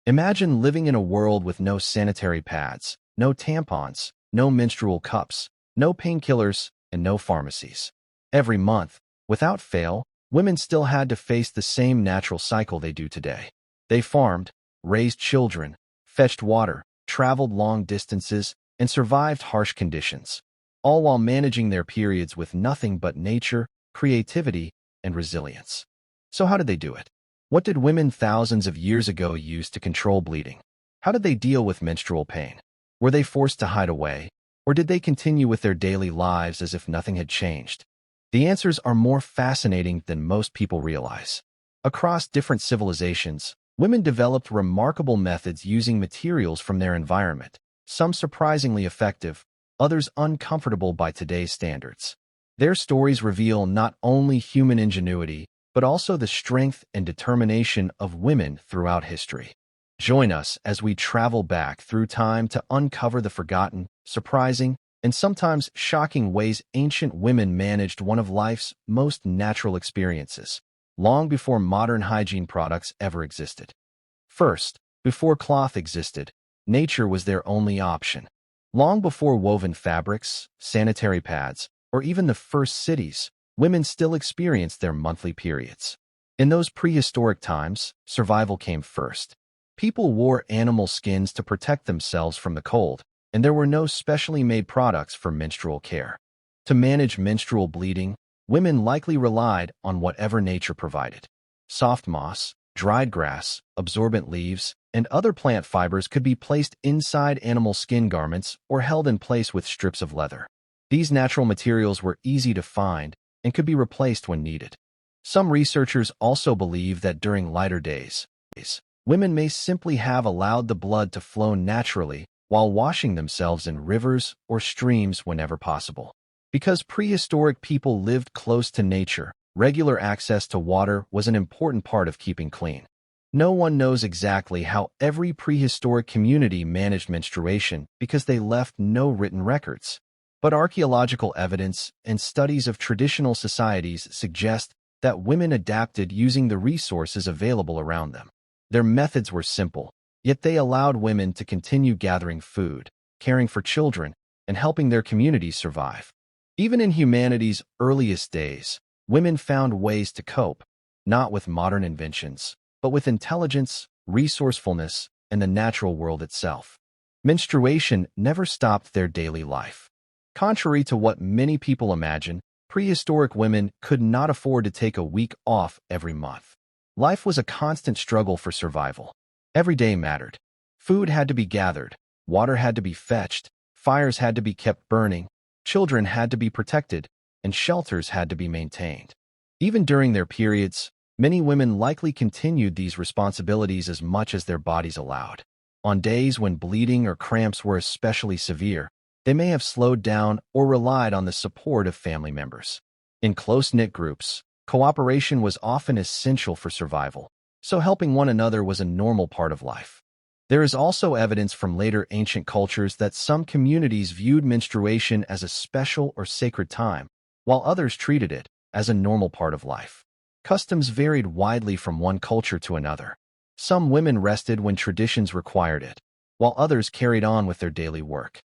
Imagine living in a world with no sanitary pads, no tampons, no menstrual cups, no painkillers, and no pharmacies. Every month, without fail, women still had to face the same natural cycle they do today. They farmed, raised children, fetched water, traveled long distances, and survived harsh conditions, all while managing their periods with nothing but nature, creativity, and resilience. So how did they do it? What did women thousands of years ago use to control bleeding? How did they deal with menstrual pain? Were they forced to hide away, or did they continue with their daily lives as if nothing had changed? The answers are more fascinating than most people realize. Across different civilizations, women developed remarkable methods using materials from their environment, some surprisingly effective, others uncomfortable by today's standards. Their stories reveal not only human ingenuity, but also the strength and determination of women throughout history. Join us as we travel back through time to uncover the forgotten, surprising, and sometimes shocking ways ancient women managed one of life's most natural experiences, long before modern hygiene products ever existed. First, before cloth existed, nature was their only option. Long before woven fabrics, sanitary pads, or even the first cities, women still experienced their monthly periods. In those prehistoric times, survival came first. People wore animal skins to protect themselves from the cold, and there were no specially made products for menstrual care. To manage menstrual bleeding, women likely relied on whatever nature provided. Soft moss, dried grass, absorbent leaves, and other plant fibers could be placed inside animal skin garments or held in place with strips of leather. These natural materials were easy to find and could be replaced when needed. Some researchers also believe that during lighter days, women may simply have allowed the blood to flow naturally while washing themselves in rivers or streams whenever possible. Because prehistoric people lived close to nature, regular access to water was an important part of keeping clean. No one knows exactly how every prehistoric community managed menstruation because they left no written records. But archaeological evidence and studies of traditional societies suggest that women adapted using the resources available around them. Their methods were simple, yet they allowed women to continue gathering food, caring for children, and helping their communities survive. Even in humanity's earliest days, women found ways to cope, not with modern inventions, but with intelligence, resourcefulness, and the natural world itself. Menstruation never stopped their daily life. Contrary to what many people imagine, prehistoric women could not afford to take a week off every month. Life was a constant struggle for survival. Every day mattered. Food had to be gathered, water had to be fetched, fires had to be kept burning, children had to be protected, and shelters had to be maintained. Even during their periods, many women likely continued these responsibilities as much as their bodies allowed. On days when bleeding or cramps were especially severe, they may have slowed down or relied on the support of family members. In close-knit groups, cooperation was often essential for survival, so helping one another was a normal part of life. There is also evidence from later ancient cultures that some communities viewed menstruation as a special or sacred time, while others treated it as a normal part of life. Customs varied widely from one culture to another. Some women rested when traditions required it, while others carried on with their daily work.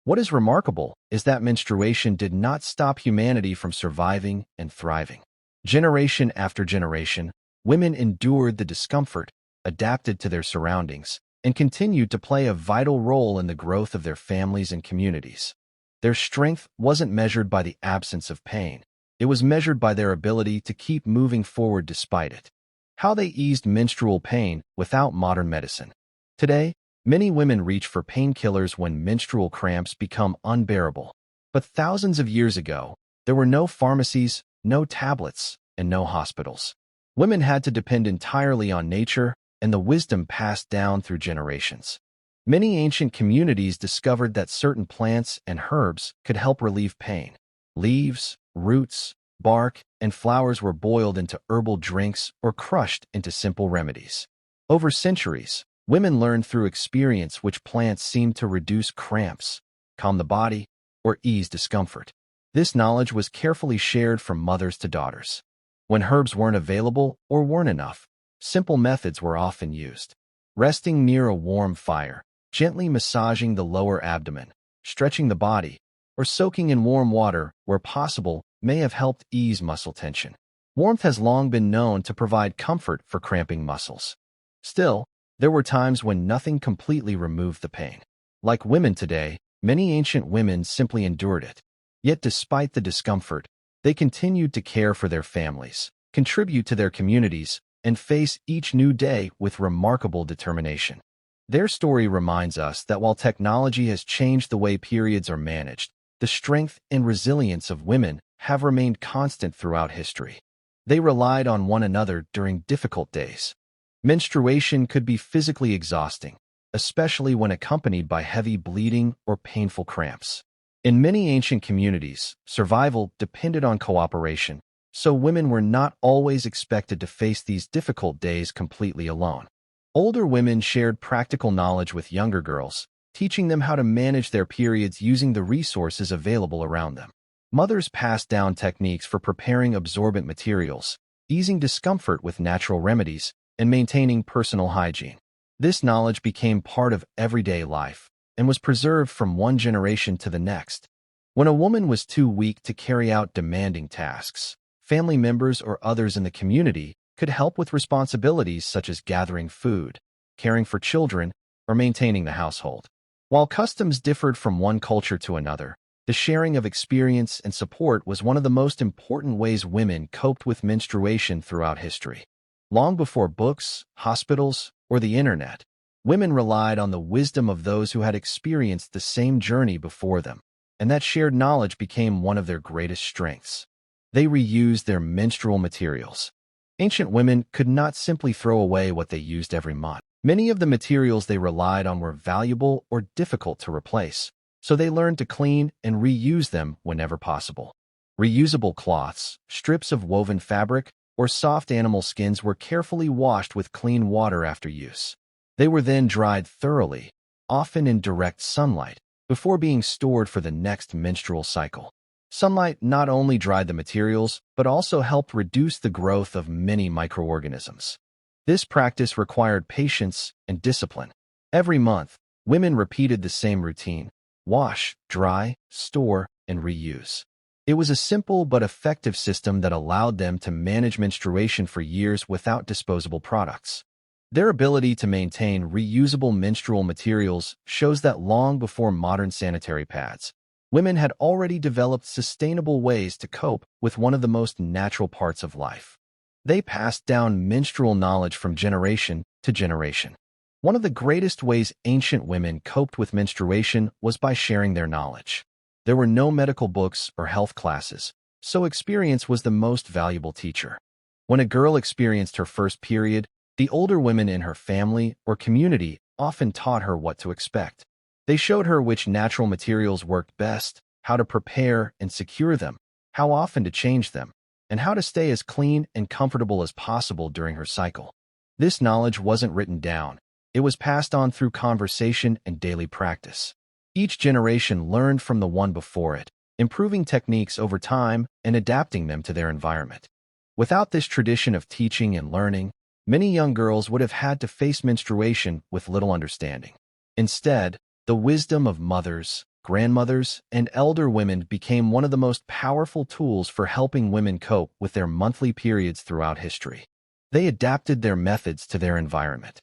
What is remarkable is that menstruation did not stop humanity from surviving and thriving. Generation after generation, women endured the discomfort, adapted to their surroundings, and continued to play a vital role in the growth of their families and communities. Their strength wasn't measured by the absence of pain. It was measured by their ability to keep moving forward despite it. How they eased menstrual pain without modern medicine. Today, many women reach for painkillers when menstrual cramps become unbearable. But thousands of years ago, there were no pharmacies, no tablets, and no hospitals. Women had to depend entirely on nature and the wisdom passed down through generations. Many ancient communities discovered that certain plants and herbs could help relieve pain. Leaves, roots, bark, and flowers were boiled into herbal drinks or crushed into simple remedies. Over centuries, women learned through experience which plants seemed to reduce cramps, calm the body, or ease discomfort. This knowledge was carefully shared from mothers to daughters. When herbs weren't available or weren't enough, simple methods were often used. Resting near a warm fire, gently massaging the lower abdomen, stretching the body, or soaking in warm water where possible may have helped ease muscle tension. Warmth has long been known to provide comfort for cramping muscles. Still, there were times when nothing completely removed the pain. Like women today, many ancient women simply endured it. Yet despite the discomfort, they continued to care for their families, contribute to their communities, and face each new day with remarkable determination. Their story reminds us that while technology has changed the way periods are managed, the strength and resilience of women have remained constant throughout history. They relied on one another during difficult days. Menstruation could be physically exhausting, especially when accompanied by heavy bleeding or painful cramps. In many ancient communities, survival depended on cooperation, so women were not always expected to face these difficult days completely alone. Older women shared practical knowledge with younger girls, teaching them how to manage their periods using the resources available around them. Mothers passed down techniques for preparing absorbent materials, easing discomfort with natural remedies, and maintaining personal hygiene. This knowledge became part of everyday life and was preserved from one generation to the next. When a woman was too weak to carry out demanding tasks, family members or others in the community could help with responsibilities such as gathering food, caring for children, or maintaining the household. While customs differed from one culture to another, the sharing of experience and support was one of the most important ways women coped with menstruation throughout history. Long before books, hospitals, or the internet, women relied on the wisdom of those who had experienced the same journey before them, and that shared knowledge became one of their greatest strengths. They reused their menstrual materials. Ancient women could not simply throw away what they used every month. Many of the materials they relied on were valuable or difficult to replace, so they learned to clean and reuse them whenever possible. Reusable cloths, strips of woven fabric, or soft animal skins were carefully washed with clean water after use. They were then dried thoroughly, often in direct sunlight, before being stored for the next menstrual cycle. Sunlight not only dried the materials, but also helped reduce the growth of many microorganisms. This practice required patience and discipline. Every month, women repeated the same routine: wash, dry, store, and reuse. It was a simple but effective system that allowed them to manage menstruation for years without disposable products. Their ability to maintain reusable menstrual materials shows that long before modern sanitary pads, women had already developed sustainable ways to cope with one of the most natural parts of life. They passed down menstrual knowledge from generation to generation. One of the greatest ways ancient women coped with menstruation was by sharing their knowledge. There were no medical books or health classes, so experience was the most valuable teacher. When a girl experienced her first period, the older women in her family or community often taught her what to expect. They showed her which natural materials worked best, how to prepare and secure them, how often to change them, and how to stay as clean and comfortable as possible during her cycle. This knowledge wasn't written down. It was passed on through conversation and daily practice. Each generation learned from the one before it, improving techniques over time and adapting them to their environment. Without this tradition of teaching and learning, many young girls would have had to face menstruation with little understanding. Instead, the wisdom of mothers, grandmothers, and elder women became one of the most powerful tools for helping women cope with their monthly periods throughout history. They adapted their methods to their environment.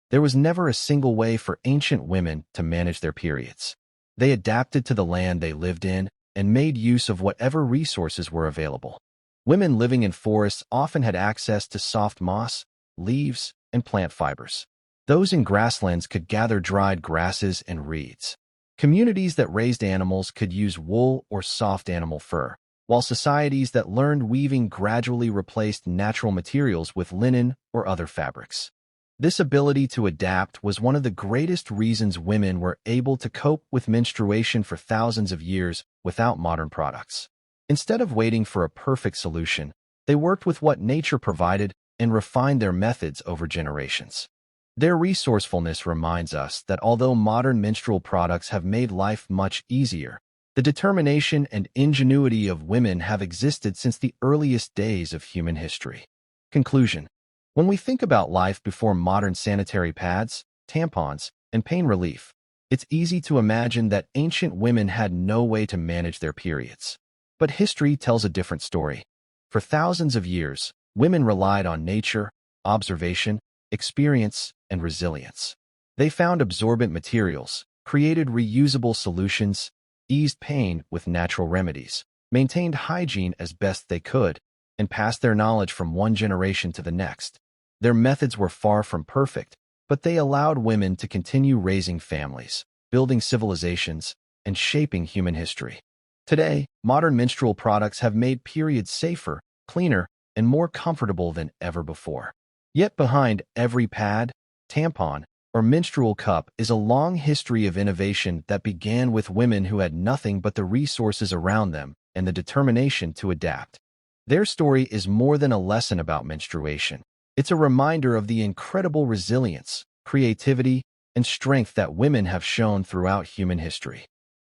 There was never a single way for ancient women to manage their periods. They adapted to the land they lived in and made use of whatever resources were available. Women living in forests often had access to soft moss, leaves, and plant fibers. Those in grasslands could gather dried grasses and reeds. Communities that raised animals could use wool or soft animal fur, while societies that learned weaving gradually replaced natural materials with linen or other fabrics. This ability to adapt was one of the greatest reasons women were able to cope with menstruation for thousands of years without modern products. Instead of waiting for a perfect solution, they worked with what nature provided and refined their methods over generations. Their resourcefulness reminds us that although modern menstrual products have made life much easier, the determination and ingenuity of women have existed since the earliest days of human history. Conclusion: when we think about life before modern sanitary pads, tampons, and pain relief. It's easy to imagine that ancient women had no way to manage their periods. But history tells a different story. For thousands of years, women relied on nature, observation, experience, and resilience. They found absorbent materials, created reusable solutions, eased pain with natural remedies, maintained hygiene as best they could, and passed their knowledge from one generation to the next. Their methods were far from perfect, but they allowed women to continue raising families, building civilizations, and shaping human history. Today, modern menstrual products have made periods safer, cleaner, and more comfortable than ever before. Yet behind every pad, tampon, or menstrual cup is a long history of innovation that began with women who had nothing but the resources around them and the determination to adapt. Their story is more than a lesson about menstruation. It's a reminder of the incredible resilience, creativity, and strength that women have shown throughout human history.